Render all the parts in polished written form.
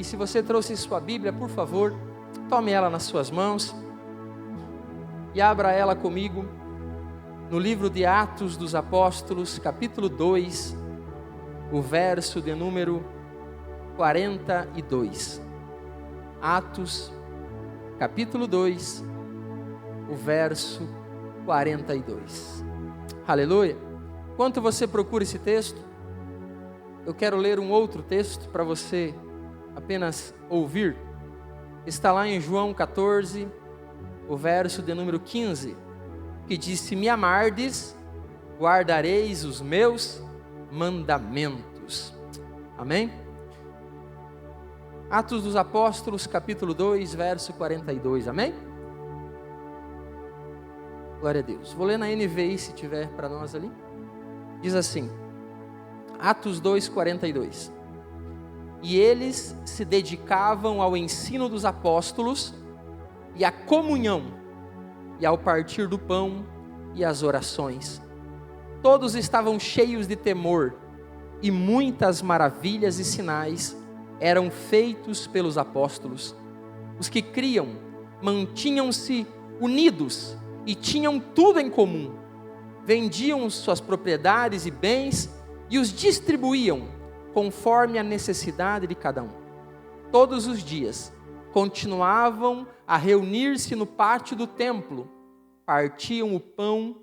E se você trouxe sua Bíblia, por favor, tome ela nas suas mãos e abra ela comigo no livro de Atos dos Apóstolos, capítulo 2, o verso de número 42. Atos, capítulo 2, o verso 42. Aleluia. Enquanto você procura esse texto, eu quero ler um outro texto para você apenas ouvir. Está lá em João 14, o verso de número 15, que diz: se me amardes, guardareis os meus mandamentos. Amém? Atos dos Apóstolos, capítulo 2, verso 42. Amém? Glória a Deus. Vou ler na NVI, se tiver para nós ali. Diz assim, Atos 2, 42. E eles se dedicavam ao ensino dos apóstolos e à comunhão, e ao partir do pão e às orações. Todos estavam cheios de temor, e muitas maravilhas e sinais eram feitos pelos apóstolos. Os que criam mantinham-se unidos e tinham tudo em comum. Vendiam suas propriedades e bens e os distribuíam conforme a necessidade de cada um. Todos os dias continuavam a reunir-se no pátio do templo, partiam o pão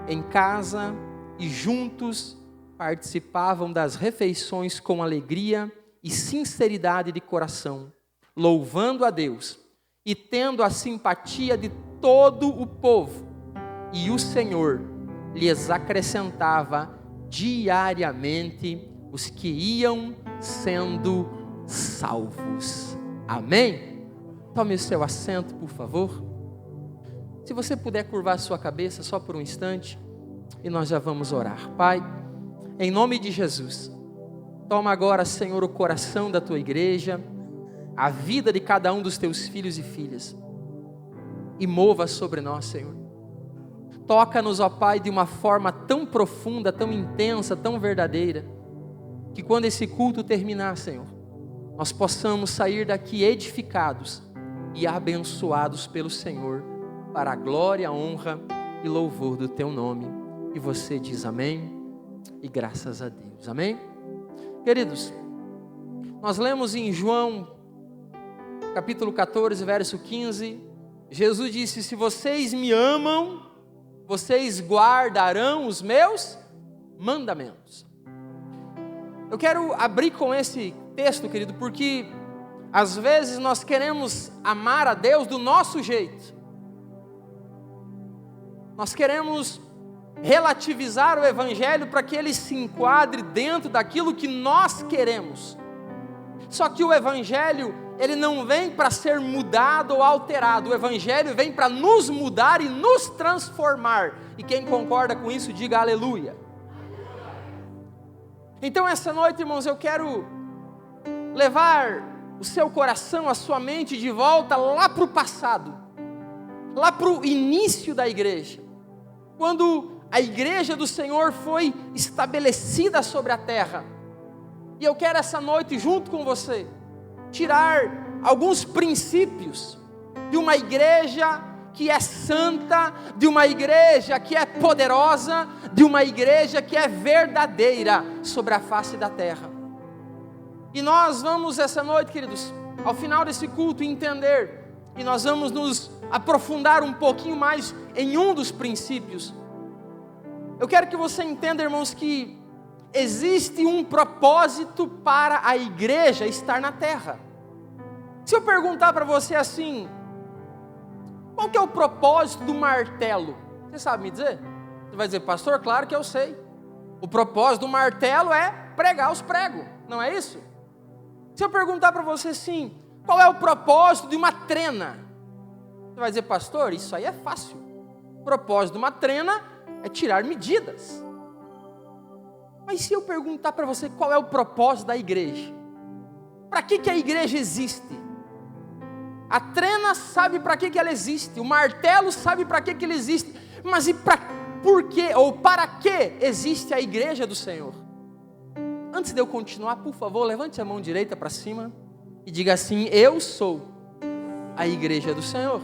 em casa e juntos participavam das refeições com alegria e sinceridade de coração, louvando a Deus e tendo a simpatia de todo o povo. E o Senhor lhes acrescentava diariamente os que iam sendo salvos. Amém? Tome o seu assento, por favor. Se você puder curvar sua cabeça só por um instante, e nós já vamos orar. Pai, em nome de Jesus, toma agora, Senhor, o coração da tua igreja, a vida de cada um dos teus filhos e filhas, e mova sobre nós, Senhor. Toca-nos, ó Pai, de uma forma tão profunda, tão intensa, tão verdadeira, que quando esse culto terminar, Senhor, nós possamos sair daqui edificados e abençoados pelo Senhor, para a glória, honra e louvor do teu nome. E você diz amém e graças a Deus. Amém? Queridos, nós lemos em João capítulo 14, verso 15, Jesus disse: se vocês me amam, vocês guardarão os meus mandamentos. Eu quero abrir com esse texto, querido, porque às vezes nós queremos amar a Deus do nosso jeito. Nós queremos relativizar o Evangelho para que ele se enquadre dentro daquilo que nós queremos. Só que o Evangelho, ele não vem para ser mudado ou alterado. O Evangelho vem para nos mudar e nos transformar. E quem concorda com isso, diga aleluia. Então essa noite, irmãos, eu quero levar o seu coração, a sua mente de volta lá para o passado, lá para o início da igreja, quando a igreja do Senhor foi estabelecida sobre a terra. E eu quero essa noite, junto com você, tirar alguns princípios de uma igreja que é santa, de uma igreja que é poderosa, de uma igreja que é verdadeira sobre a face da terra. E nós vamos essa noite, queridos, ao final desse culto, entender, e nós vamos nos aprofundar um pouquinho mais em um dos princípios. Eu quero que você entenda, irmãos, que existe um propósito para a igreja estar na terra. Se eu perguntar para você assim, qual que é o propósito do martelo? Você sabe me dizer? Você vai dizer, pastor, claro que eu sei. O propósito do martelo é pregar os pregos, não é isso? Se eu perguntar para você assim, qual é o propósito de uma trena? Você vai dizer, pastor, isso aí é fácil. O propósito de uma trena é tirar medidas. Mas se eu perguntar para você qual é o propósito da igreja? Para que a igreja existe? A trena sabe para que ela existe, o martelo sabe para que ele existe, mas e por que ou para que existe a igreja do Senhor? Antes de eu continuar, por favor, levante a mão direita para cima e diga assim: eu sou a igreja do Senhor.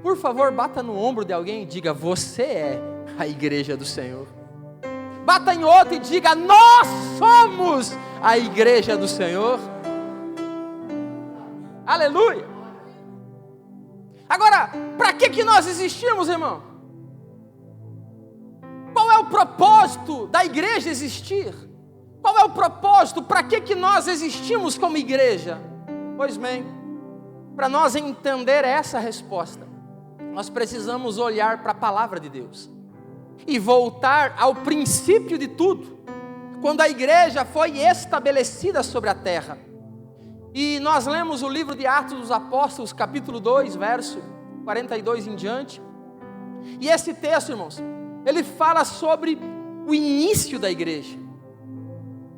Por favor, bata no ombro de alguém e diga: você é a igreja do Senhor. Bata em outro e diga: nós somos a igreja do Senhor. Aleluia. Agora, para que nós existimos, irmão? Qual é o propósito da igreja existir? Qual é o propósito? Para que nós existimos como igreja? Pois bem, para nós entender essa resposta, nós precisamos olhar para a palavra de Deus e voltar ao princípio de tudo, quando a igreja foi estabelecida sobre a terra. E nós lemos o livro de Atos dos Apóstolos, capítulo 2, verso 42 em diante. E esse texto, irmãos, ele fala sobre o início da igreja.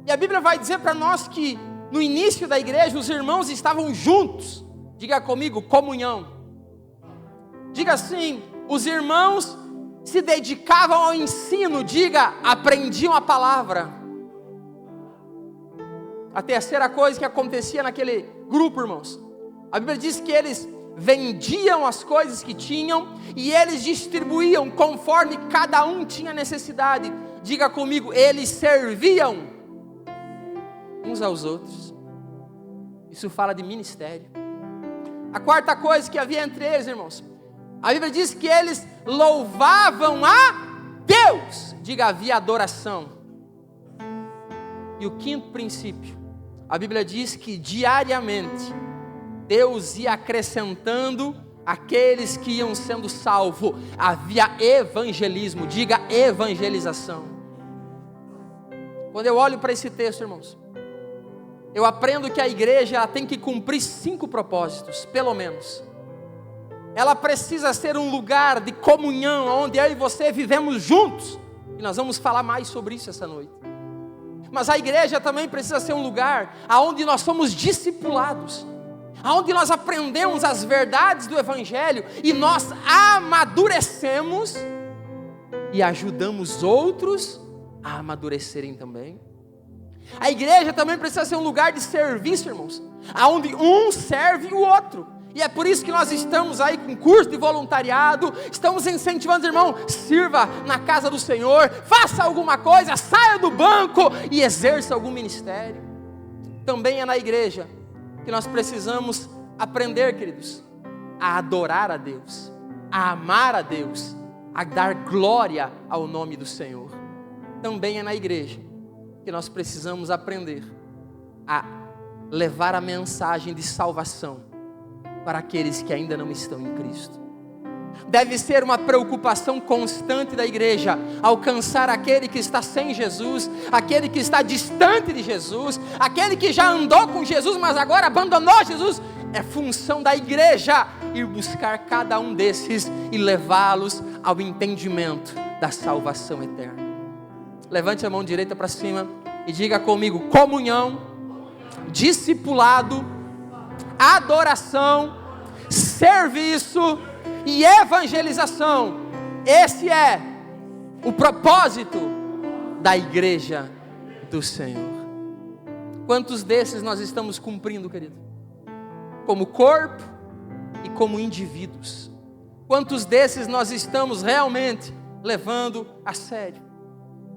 E a Bíblia vai dizer para nós que no início da igreja os irmãos estavam juntos. Diga comigo: comunhão. Diga assim: os irmãos se dedicavam ao ensino. Diga: aprendiam a palavra. A terceira coisa que acontecia naquele grupo, irmãos, a Bíblia diz que eles vendiam as coisas que tinham e eles distribuíam conforme cada um tinha necessidade. Diga comigo: eles serviam uns aos outros. Isso fala de ministério. A quarta coisa que havia entre eles, irmãos, a Bíblia diz que eles louvavam a Deus. Diga: havia adoração. E o quinto princípio, a Bíblia diz que diariamente Deus ia acrescentando aqueles que iam sendo salvos. Havia evangelismo. Diga: evangelização. Quando eu olho para esse texto, irmãos, eu aprendo que a igreja ela tem que cumprir 5 propósitos, pelo menos. Ela precisa ser um lugar de comunhão, onde eu e você vivemos juntos. E nós vamos falar mais sobre isso essa noite. Mas a igreja também precisa ser um lugar onde nós somos discipulados, onde nós aprendemos as verdades do Evangelho e nós amadurecemos e ajudamos outros a amadurecerem também. A igreja também precisa ser um lugar de serviço, irmãos, onde um serve o outro. E é por isso que nós estamos aí com curso de voluntariado, estamos incentivando, irmão, sirva na casa do Senhor, faça alguma coisa, saia do banco e exerça algum ministério. Também é na igreja que nós precisamos aprender, queridos, a adorar a Deus, a amar a Deus, a dar glória ao nome do Senhor. Também é na igreja que nós precisamos aprender a levar a mensagem de salvação para aqueles que ainda não estão em Cristo. Deve ser uma preocupação constante da igreja alcançar aquele que está sem Jesus, aquele que está distante de Jesus, aquele que já andou com Jesus, mas agora abandonou Jesus. É função da igreja ir buscar cada um desses e levá-los ao entendimento da salvação eterna. Levante a mão direita para cima e diga comigo: comunhão, discipulado, adoração, serviço e evangelização. Esse é o propósito da igreja do Senhor. Quantos desses nós estamos cumprindo, querido? Como corpo e como indivíduos. Quantos desses nós estamos realmente levando a sério?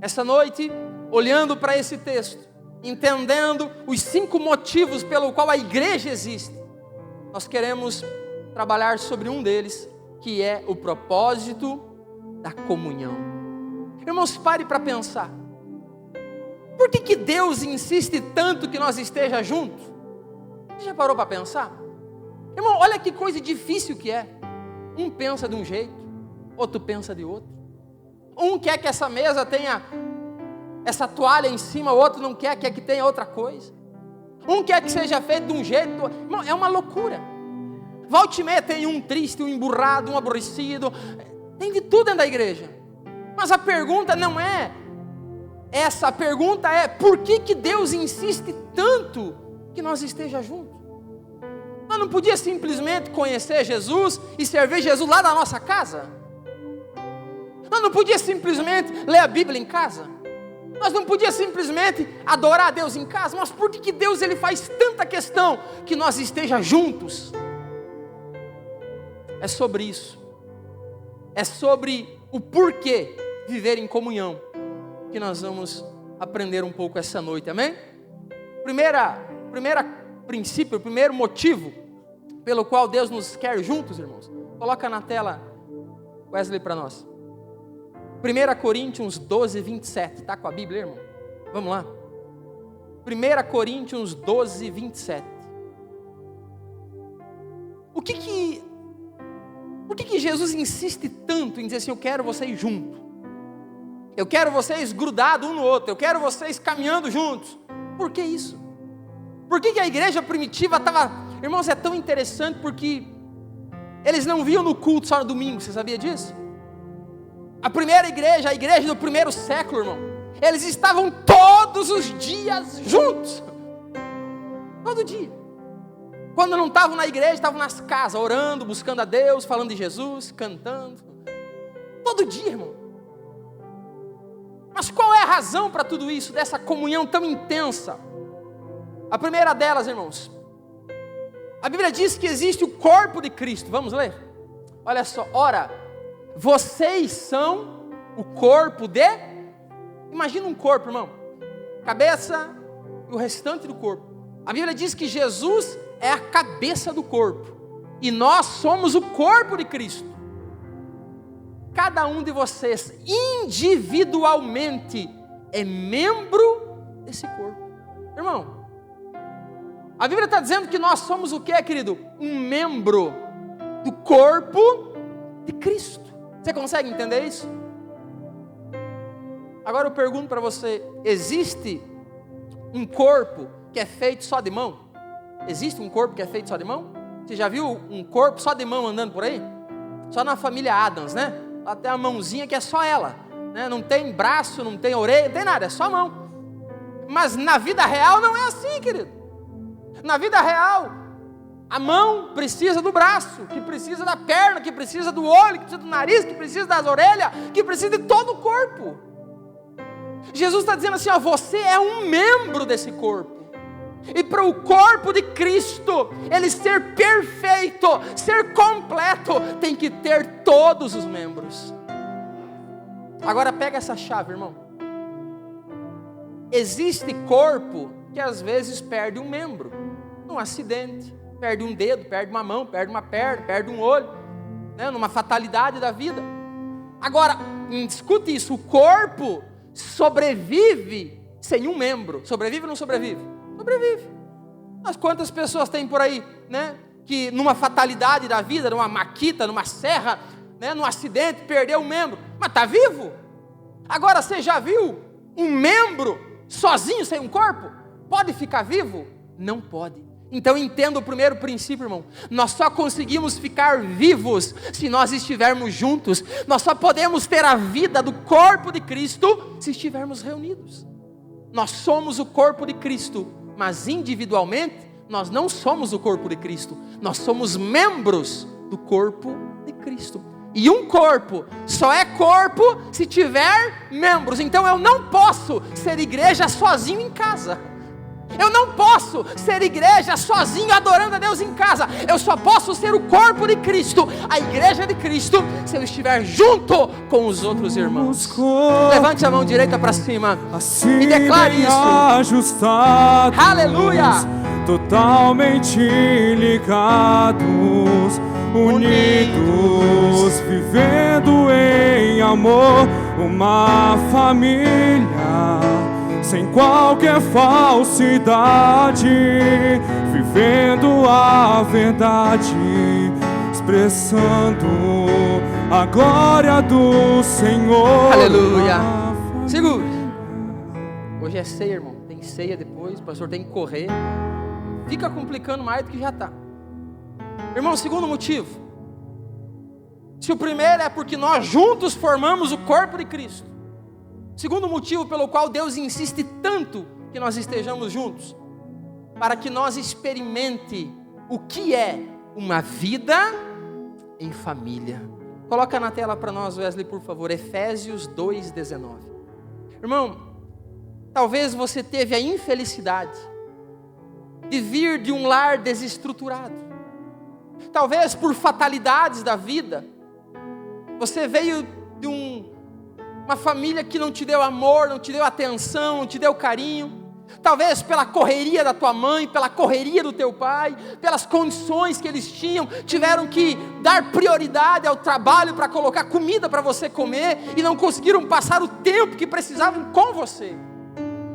Essa noite, olhando para esse texto, entendendo os 5 motivos pelo qual a igreja existe, nós queremos trabalhar sobre um deles, que é o propósito da comunhão. Irmãos, pare para pensar. Por que Deus insiste tanto que nós esteja juntos? Você já parou para pensar? Irmão, olha que coisa difícil que é. Um pensa de um jeito, outro pensa de outro. Um quer que essa mesa tenha essa toalha em cima, o outro não quer que tenha outra coisa. Um quer que seja feito de um jeito, irmão, é uma loucura. Volta e meia tem um triste, um emburrado, um aborrecido, tem de tudo dentro da igreja. Mas a pergunta não é essa, a pergunta é: por que Deus insiste tanto que nós esteja juntos? Nós não podia simplesmente conhecer Jesus e servir Jesus lá na nossa casa? Nós não podia simplesmente ler a Bíblia em casa? Nós não podíamos simplesmente adorar a Deus em casa, mas por que Deus ele faz tanta questão que nós estejamos juntos? É sobre isso. É sobre o porquê viver em comunhão que nós vamos aprender um pouco essa noite, amém? Primeiro motivo pelo qual Deus nos quer juntos, irmãos. Coloca na tela, Wesley, para nós. 1 Coríntios 12, 27. Está com a Bíblia, irmão? Vamos lá. 1 Coríntios 12, 27. Por que Jesus insiste tanto em dizer assim, eu quero vocês juntos? Eu quero vocês grudados um no outro. Eu quero vocês caminhando juntos. Por que isso? Por que a igreja primitiva estava... Irmãos, é tão interessante porque eles não viam no culto só no domingo. Você sabia disso? A primeira igreja, a igreja do primeiro século, irmão, eles estavam todos os dias juntos. Todo dia. Quando não estavam na igreja, estavam nas casas, orando, buscando a Deus, falando de Jesus, cantando. Todo dia, irmão. Mas qual é a razão para tudo isso, dessa comunhão tão intensa? A primeira delas, irmãos, a Bíblia diz que existe o corpo de Cristo. Vamos ler? Olha só, ora, vocês são o corpo de... Imagina um corpo, irmão. Cabeça e o restante do corpo. A Bíblia diz que Jesus é a cabeça do corpo. E nós somos o corpo de Cristo. Cada um de vocês, individualmente, é membro desse corpo. Irmão, a Bíblia está dizendo que nós somos o que, querido? Um membro do corpo de Cristo. Você consegue entender isso? Agora eu pergunto para você, existe um corpo que é feito só de mão? Existe um corpo que é feito só de mão? Você já viu um corpo só de mão andando por aí? Só na família Adams, né? Lá tem uma mãozinha que é só ela, né? Não tem braço, não tem orelha, não tem nada, é só a mão. Mas na vida real não é assim, querido. Na vida real, a mão precisa do braço, que precisa da perna, que precisa do olho, que precisa do nariz, que precisa das orelhas, que precisa de todo o corpo. Jesus está dizendo assim, ó, você é um membro desse corpo. E para o corpo de Cristo, ele ser perfeito, ser completo, tem que ter todos os membros. Agora pega essa chave, irmão. Existe corpo que às vezes perde um membro, num acidente, perde um dedo, perde uma mão, perde uma perna, perde um olho, né? Numa fatalidade da vida. Agora, escute isso, o corpo sobrevive sem um membro. Sobrevive ou não sobrevive? Sobrevive. Mas quantas pessoas tem por aí, né, que numa fatalidade da vida, numa maquita, numa serra, né, num acidente, perdeu um membro, mas está vivo? Agora, você já viu um membro sozinho, sem um corpo? Pode ficar vivo? Não pode. Então entenda o primeiro princípio, irmão. Nós só conseguimos ficar vivos se nós estivermos juntos. Nós só podemos ter a vida do corpo de Cristo se estivermos reunidos. Nós somos o corpo de Cristo, mas individualmente nós não somos o corpo de Cristo. Nós somos membros do corpo de Cristo. E um corpo só é corpo se tiver membros. Então eu não posso ser igreja sozinho em casa. Eu não posso ser igreja sozinho adorando a Deus em casa. Eu só posso ser o corpo de Cristo, a igreja de Cristo, se eu estiver junto com os outros irmãos. Levante a mão direita para cima e declare isso. Ajustados, aleluia. Totalmente ligados, unidos, vivendo em amor, uma família. Sem qualquer falsidade, vivendo a verdade, expressando a glória do Senhor. Aleluia. Segure. Hoje é ceia, irmão. Tem ceia depois, o pastor tem que correr. Fica complicando mais do que já está. Irmão, segundo motivo. Se o primeiro é porque nós juntos formamos o corpo de Cristo. Segundo motivo pelo qual Deus insiste tanto que nós estejamos juntos, para que nós experimente o que é uma vida em família. Coloca na tela para nós, Wesley, por favor, Efésios 2:19. Irmão, Talvez você teve a infelicidade de vir de um lar desestruturado. Talvez por fatalidades da vida, você veio de uma família que não te deu amor, não te deu atenção, não te deu carinho. Talvez pela correria da tua mãe, pela correria do teu pai, pelas condições que eles tinham, tiveram que dar prioridade ao trabalho para colocar comida para você comer e não conseguiram passar o tempo que precisavam com você.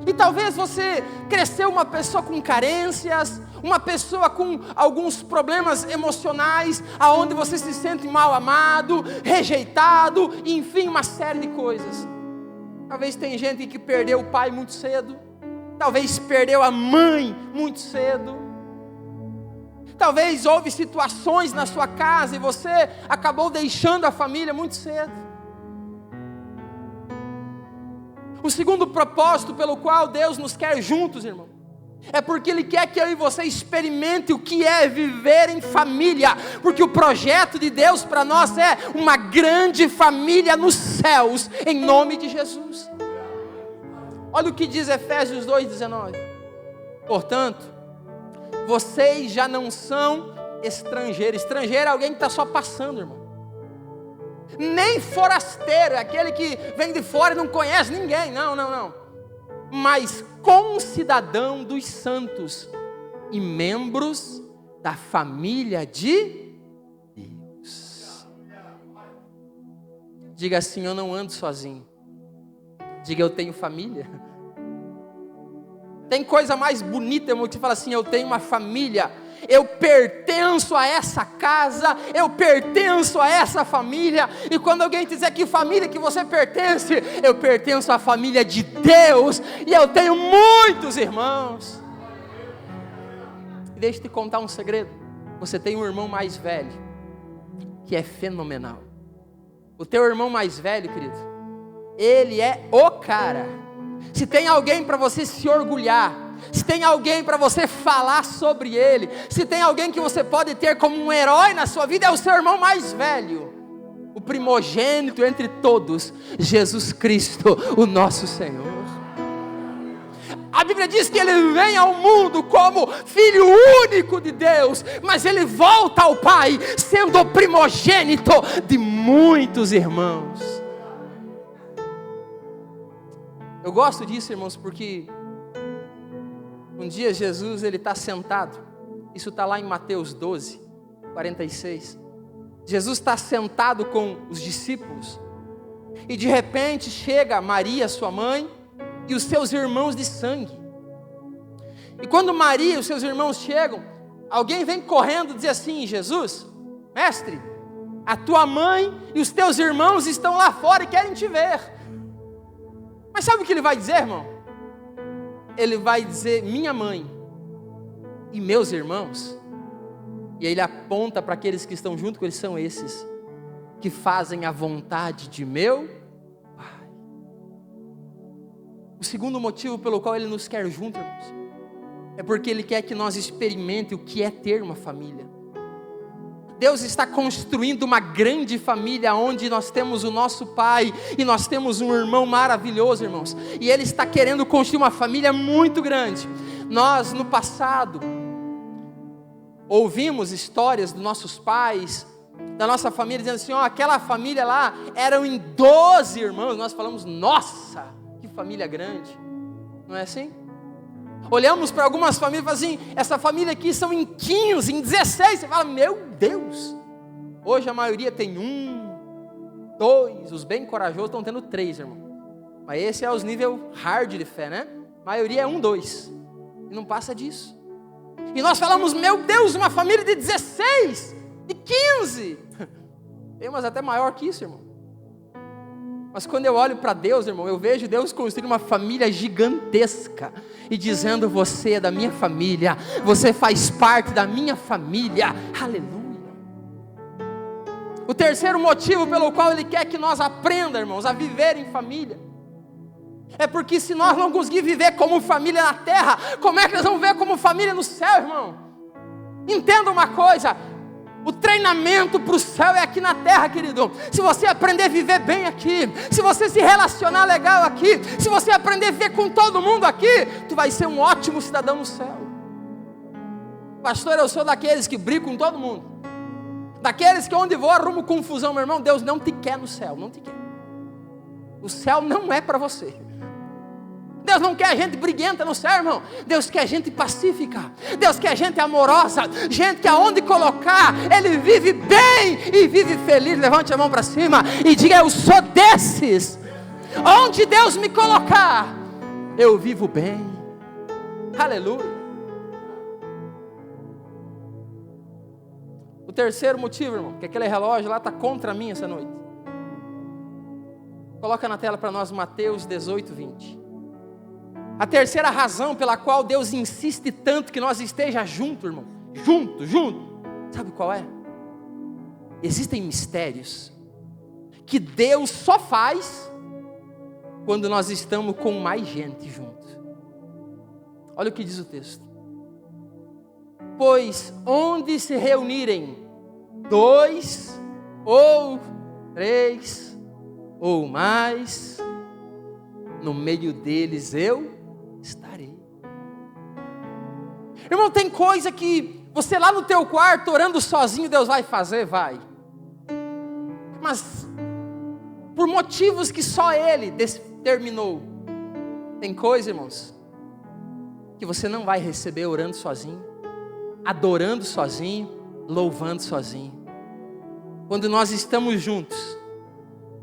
E talvez você cresceu uma pessoa com carências, uma pessoa com alguns problemas emocionais, aonde você se sente mal amado, rejeitado, enfim, uma série de coisas. Talvez tem gente que perdeu o pai muito cedo, talvez perdeu a mãe muito cedo, talvez houve situações na sua casa e você acabou deixando a família muito cedo. O segundo propósito pelo qual Deus nos quer juntos, irmão, é porque Ele quer que eu e você experimente o que é viver em família, porque o projeto de Deus para nós é uma grande família nos céus, em nome de Jesus. Olha o que diz Efésios 2,19. Portanto, vocês já não são estrangeiros. Estrangeiro é alguém que está só passando, irmão. Nem forasteiro, é aquele que vem de fora e não conhece ninguém. Não. Mas concidadão dos santos e membros da família de Deus. Diga assim: eu não ando sozinho. Diga: eu tenho família. Tem coisa mais bonita, irmão, que você fala assim: eu tenho uma família. Eu pertenço a essa casa, eu pertenço a essa família. E quando alguém dizer que família que você pertence, eu pertenço à família de Deus, e eu tenho muitos irmãos. E deixa eu te contar um segredo. Você tem um irmão mais velho, que é fenomenal. O teu irmão mais velho, querido, ele é o cara. Se tem alguém para você se orgulhar, se tem alguém para você falar sobre ele, se tem alguém que você pode ter como um herói na sua vida, é o seu irmão mais velho, o primogênito entre todos, Jesus Cristo, o nosso Senhor. A Bíblia diz que ele vem ao mundo como Filho único de Deus, mas ele volta ao Pai sendo o primogênito de muitos irmãos. Eu gosto disso, irmãos, porque um dia Jesus, ele está sentado, isso está lá em Mateus 12, 46, Jesus está sentado com os discípulos, e de repente chega Maria, sua mãe, e os seus irmãos de sangue. E quando Maria e os seus irmãos chegam, alguém vem correndo e diz assim: Jesus, mestre, a tua mãe e os teus irmãos estão lá fora e querem te ver. Mas sabe o que ele vai dizer, irmão? Ele vai dizer: minha mãe e meus irmãos. E aí ele aponta para aqueles que estão junto com ele: são esses que fazem a vontade de meu Pai. O segundo motivo pelo qual ele nos quer juntos, irmãos, é porque ele quer que nós experimente o que é ter uma família. Deus está construindo uma grande família, onde nós temos o nosso pai e nós temos um irmão maravilhoso, irmãos. E Ele está querendo construir uma família muito grande. Nós, no passado, ouvimos histórias dos nossos pais, da nossa família, dizendo assim: aquela família lá eram em 12 irmãos. Nós falamos: nossa, que família grande. Não é assim? Olhamos para algumas famílias e falamos assim: essa família aqui são em 15, em 16. Você fala: meu Deus. Hoje a maioria tem 1, 2. Os bem corajosos estão tendo 3, irmão. Mas esse é os nível hard de fé, né? A maioria é 1, 2. E não passa disso. E nós falamos: meu Deus, uma família de 16, de 15. Tem umas até maior que isso, irmão. Mas quando eu olho para Deus, irmão, eu vejo Deus construir uma família gigantesca e dizendo: você é da minha família, você faz parte da minha família. Aleluia. O terceiro motivo pelo qual Ele quer que nós aprendamos, irmãos, a viver em família, é porque se nós não conseguirmos viver como família na terra, como é que nós vamos viver como família no céu, irmão? Entenda uma coisa: O treinamento para o céu é aqui na terra, querido. Se você aprender a viver bem aqui, se você se relacionar legal aqui, se você aprender a viver com todo mundo aqui, tu vai ser um ótimo cidadão no céu. Pastor, eu sou daqueles que brigam com todo mundo, daqueles que onde vou arrumo confusão. Meu irmão, Deus não te quer no céu, não te quer. O céu não é para você. Deus não quer gente briguenta no céu, irmão. Deus quer gente pacífica. Deus quer gente amorosa. Gente que aonde colocar, ele vive bem e vive feliz. Levante a mão para cima e diga: eu sou desses. Onde Deus me colocar, eu vivo bem. Aleluia. O terceiro motivo, irmão, que aquele relógio lá está contra mim essa noite. Coloca na tela para nós Mateus 18, 20. A terceira razão pela qual Deus insiste tanto que nós esteja junto, irmão. Junto. Sabe qual é? Existem mistérios que Deus só faz quando nós estamos com mais gente junto. Olha o que diz o texto. Pois onde se reunirem 2 ou 3 ou mais, no meio deles eu estarei. Irmão, tem coisa que você lá no teu quarto orando sozinho, Deus vai fazer, vai. Mas por motivos que só Ele determinou. Tem coisa, irmãos, que você não vai receber orando sozinho, adorando sozinho, louvando sozinho. Quando nós estamos juntos,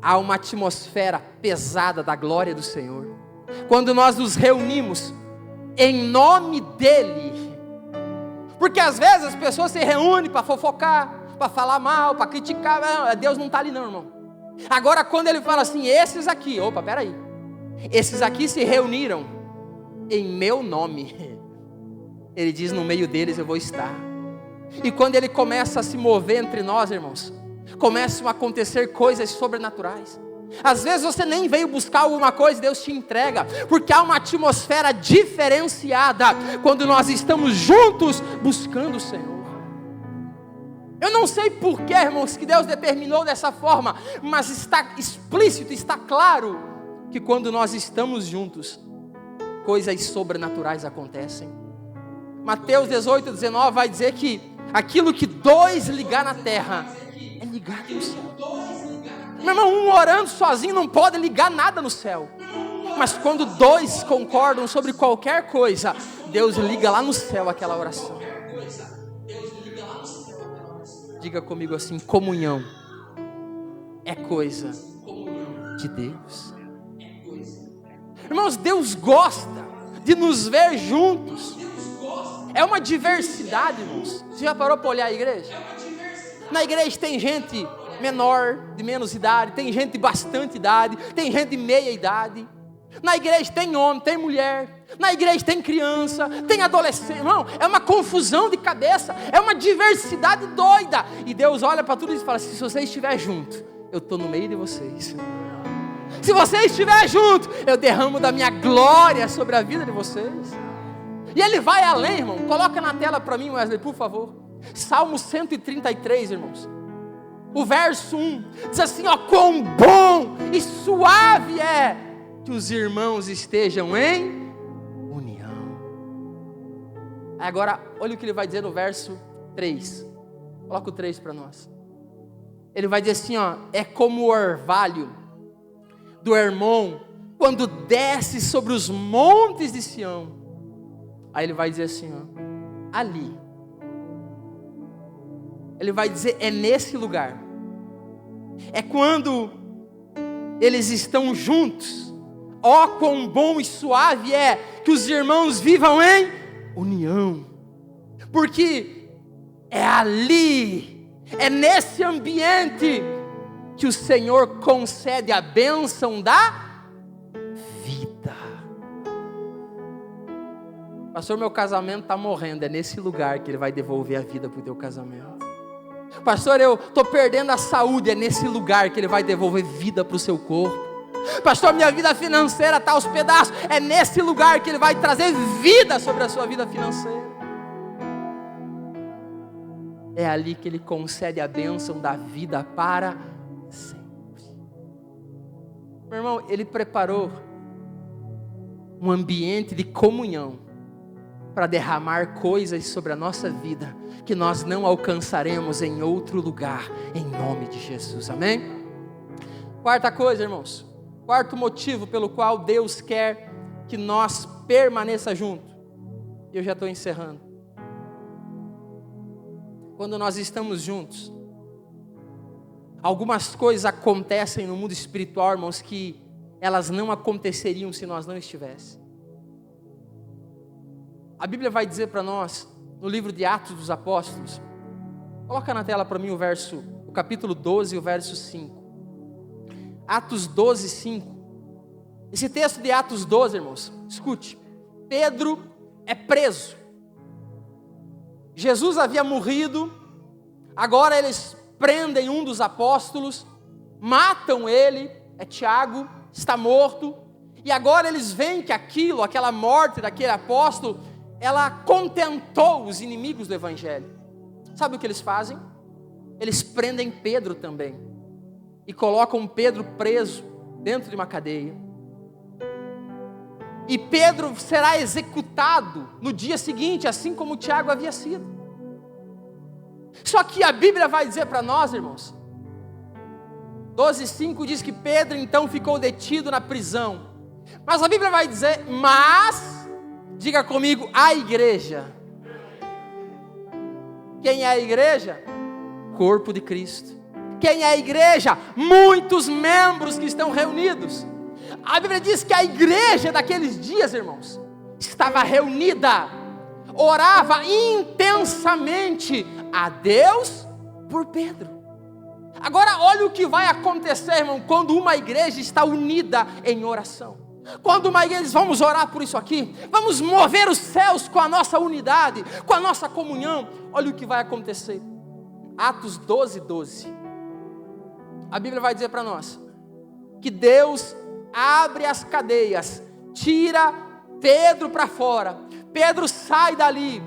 há uma atmosfera pesada da glória do Senhor. Quando nós nos reunimos em nome dEle. Porque às vezes as pessoas se reúnem para fofocar, para falar mal, para criticar. Não, Deus não está ali não, irmão. Agora quando Ele fala assim, esses aqui, opa, peraí. Esses aqui se reuniram em meu nome. Ele diz, no meio deles eu vou estar. E quando Ele começa a se mover entre nós, irmãos, começam a acontecer coisas sobrenaturais. Às vezes você nem veio buscar alguma coisa, Deus te entrega, porque há uma atmosfera diferenciada quando nós estamos juntos buscando o Senhor. Eu não sei porquê, irmãos, que Deus determinou dessa forma, mas está explícito, está claro, que quando nós estamos juntos, coisas sobrenaturais acontecem. Mateus 18, 19 vai dizer que aquilo que 2 ligar na terra é ligado no céu. Meu irmão, um orando sozinho não pode ligar nada no céu. Mas quando 2 concordam sobre qualquer coisa, Deus liga lá no céu aquela oração. Diga comigo assim, comunhão é coisa de Deus. Irmãos, Deus gosta de nos ver juntos. É uma diversidade, irmãos. Você já parou para olhar a igreja? Na igreja tem gente menor, de menos idade, tem gente de bastante idade, tem gente de meia idade. Na igreja tem homem, tem mulher, na igreja tem criança, tem adolescente. Irmão, é uma confusão de cabeça, é uma diversidade doida. E Deus olha para tudo isso e fala assim, se você estiver junto, eu estou no meio de vocês. Se você estiver junto, eu derramo da minha glória sobre a vida de vocês. E Ele vai além, irmão. Coloca na tela para mim, Wesley, por favor. Salmo 133, irmãos. O verso 1 diz assim, ó, quão bom e suave é que os irmãos estejam em união. Agora, olha o que ele vai dizer no verso 3. Coloca o 3 para nós. Ele vai dizer assim, ó, é como o orvalho do Hermon quando desce sobre os montes de Sião. Aí ele vai dizer assim, ó, ali. Ele vai dizer, é nesse lugar. É quando eles estão juntos. Ó, quão bom e suave é que os irmãos vivam em união. Porque é ali, é nesse ambiente que o Senhor concede a bênção da vida. Pastor, meu casamento está morrendo. É nesse lugar que Ele vai devolver a vida para o teu casamento. Pastor, eu estou perdendo a saúde. É nesse lugar que Ele vai devolver vida para o seu corpo. Pastor, minha vida financeira está aos pedaços. É nesse lugar que Ele vai trazer vida sobre a sua vida financeira. é ali que Ele concede a bênção da vida para sempre. Meu irmão, Ele preparou um ambiente de comunhão para derramar coisas sobre a nossa vida que nós não alcançaremos em outro lugar, em nome de Jesus, amém? Quarta coisa, irmãos, quarto motivo pelo qual Deus quer que nós permaneça junto, e eu já estou encerrando. Quando nós estamos juntos, algumas coisas acontecem no mundo espiritual, irmãos, que elas não aconteceriam se nós não estivéssemos. A Bíblia vai dizer para nós, no livro de Atos dos Apóstolos, coloca na tela para mim o capítulo 12 e o verso 5. Atos 12, 5. Esse texto de Atos 12, irmãos, escute. Pedro é preso. Jesus havia morrido, agora eles prendem um dos apóstolos, matam ele, é Tiago, está morto, e agora eles veem que aquela morte daquele apóstolo, ela contentou os inimigos do evangelho. Sabe o que eles fazem? Eles prendem Pedro também, e colocam Pedro preso dentro de uma cadeia, e Pedro será executado no dia seguinte, assim como Tiago havia sido. Só que a Bíblia vai dizer para nós, irmãos, 12:5 diz que Pedro então ficou detido na prisão, mas a Bíblia vai dizer, diga comigo, a igreja. Quem é a igreja? Corpo de Cristo. Quem é a igreja? Muitos membros que estão reunidos. A Bíblia diz que a igreja daqueles dias, irmãos, estava reunida, orava intensamente a Deus por Pedro. Agora olha o que vai acontecer, irmão, quando uma igreja está unida em oração. Quando uma igreja diz, vamos orar por isso aqui, vamos mover os céus com a nossa unidade, com a nossa comunhão, olha o que vai acontecer. Atos 12:12. A Bíblia vai dizer para nós que Deus abre as cadeias, tira Pedro para fora. Pedro sai dali.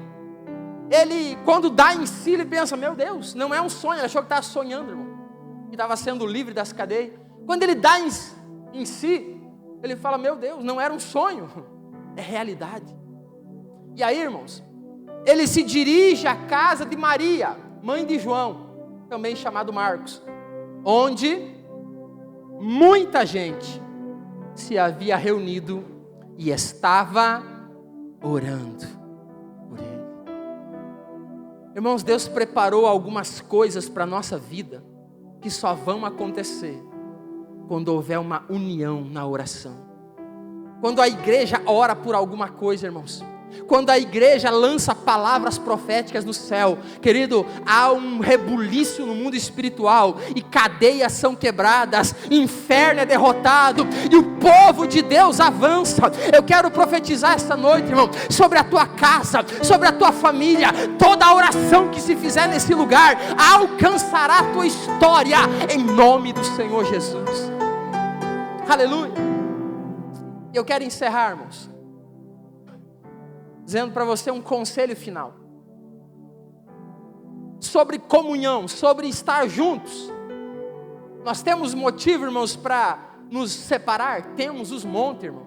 Ele, quando dá em si, ele pensa, meu Deus, não é um sonho. Ele achou que estava sonhando, irmão, que estava sendo livre das cadeias. Quando ele dá em si, ele fala, meu Deus, não era um sonho, é realidade. E aí, irmãos, ele se dirige à casa de Maria, mãe de João, também chamado Marcos, onde muita gente se havia reunido e estava orando por ele. Irmãos, Deus preparou algumas coisas para a nossa vida que só vão acontecer quando houver uma união na oração. Quando a igreja ora por alguma coisa, irmãos, quando a igreja lança palavras proféticas no céu, querido, há um rebuliço no mundo espiritual, e cadeias são quebradas, inferno é derrotado, e o povo de Deus avança. Eu quero profetizar esta noite, irmão, sobre a tua casa, sobre a tua família. Toda a oração que se fizer nesse lugar alcançará a tua história, em nome do Senhor Jesus. Aleluia. Eu quero encerrar, irmãos, dizendo para você um conselho final sobre comunhão, sobre estar juntos. Nós temos motivo, irmãos, para nos separar? Temos os montes, irmão.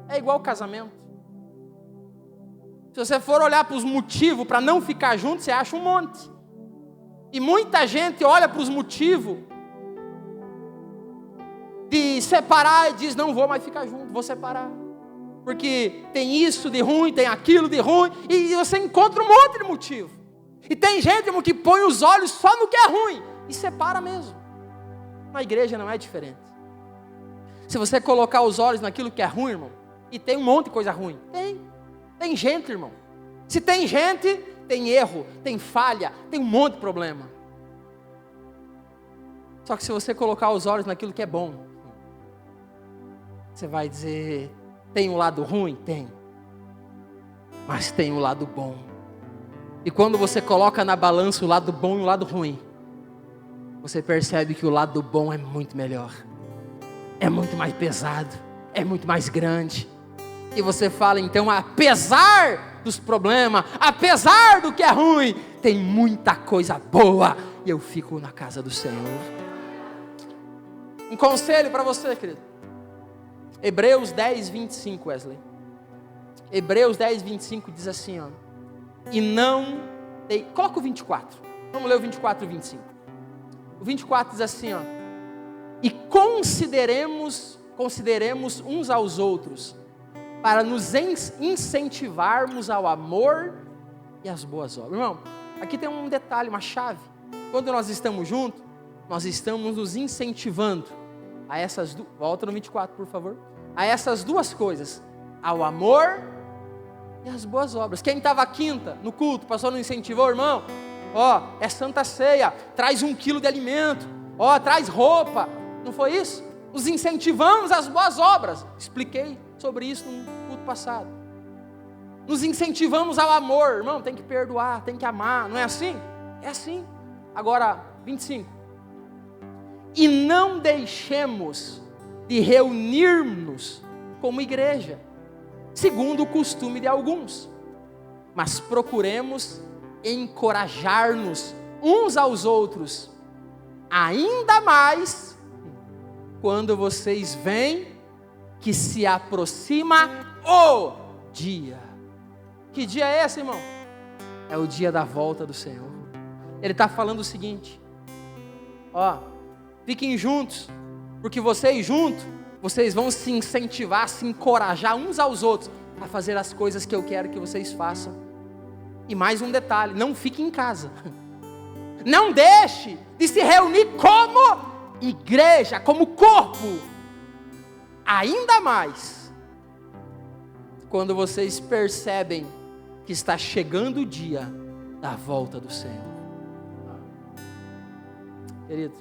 É igual casamento. Se você for olhar para os motivos para não ficar junto, você acha um monte. E muita gente olha para os motivos de separar e diz, não vou mais ficar junto, vou separar. Porque tem isso de ruim, tem aquilo de ruim, e você encontra um monte de motivo. E tem gente, irmão, que põe os olhos só no que é ruim e separa mesmo. Na igreja não é diferente. Se você colocar os olhos naquilo que é ruim, irmão, e tem um monte de coisa ruim, tem gente, irmão. Se tem gente, tem erro, tem falha, tem um monte de problema. Só que se você colocar os olhos naquilo que é bom, você vai dizer, tem um lado ruim? Tem. Mas tem um lado bom. E quando você coloca na balança o lado bom e o lado ruim, você percebe que o lado bom é muito melhor. É muito mais pesado. É muito mais grande. E você fala, então, apesar dos problemas, apesar do que é ruim, tem muita coisa boa e eu fico na casa do Senhor. Um conselho para você, querido. Hebreus 10, 25, Wesley. Hebreus 10, 25 diz assim, ó. E não... Coloca o 24. Vamos ler o 24 e o 25. O 24 diz assim, ó. E consideremos uns aos outros, para nos incentivarmos ao amor e às boas obras. Irmão, aqui tem um detalhe, uma chave. Quando nós estamos juntos, nós estamos nos incentivando a essas duas... Volta no 24, por favor. A essas duas coisas. Ao amor e às boas obras. Quem estava quinta no culto, pastor não incentivou, irmão? Ó, é Santa Ceia, traz 1 quilo de alimento. Ó, traz roupa. Não foi isso? Nos incentivamos às boas obras. Expliquei sobre isso no culto passado. Nos incentivamos ao amor. Irmão, tem que perdoar, tem que amar. Não é assim? É assim. Agora, 25. E não deixemos de reunir-nos como igreja, segundo o costume de alguns, mas procuremos encorajar-nos uns aos outros, ainda mais quando vocês veem que se aproxima o dia. Que dia é esse, irmão? É o dia da volta do Senhor. Ele está falando o seguinte, ó, fiquem juntos, porque vocês juntos, vocês vão se incentivar, se encorajar uns aos outros a fazer as coisas que eu quero que vocês façam. E mais um detalhe, não fique em casa. Não deixe de se reunir como igreja, como corpo. Ainda mais quando vocês percebem que está chegando o dia da volta do Senhor. Querido,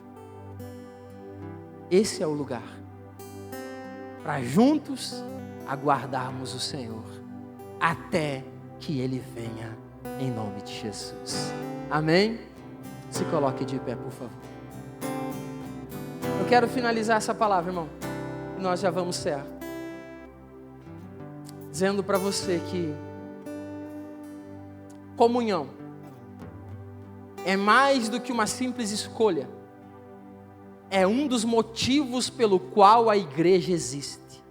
esse é o lugar para juntos aguardarmos o Senhor até que Ele venha, em nome de Jesus. Amém? Se coloque de pé, por favor. Eu quero finalizar essa palavra, irmão, e nós já vamos certo, dizendo para você que comunhão é mais do que uma simples escolha. É um dos motivos pelo qual a igreja existe.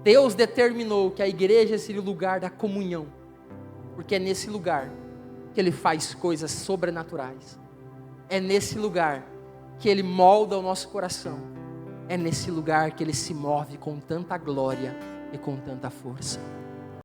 Deus determinou que a igreja seria o lugar da comunhão, porque é nesse lugar que Ele faz coisas sobrenaturais. É nesse lugar que Ele molda o nosso coração. É nesse lugar que Ele se move com tanta glória e com tanta força.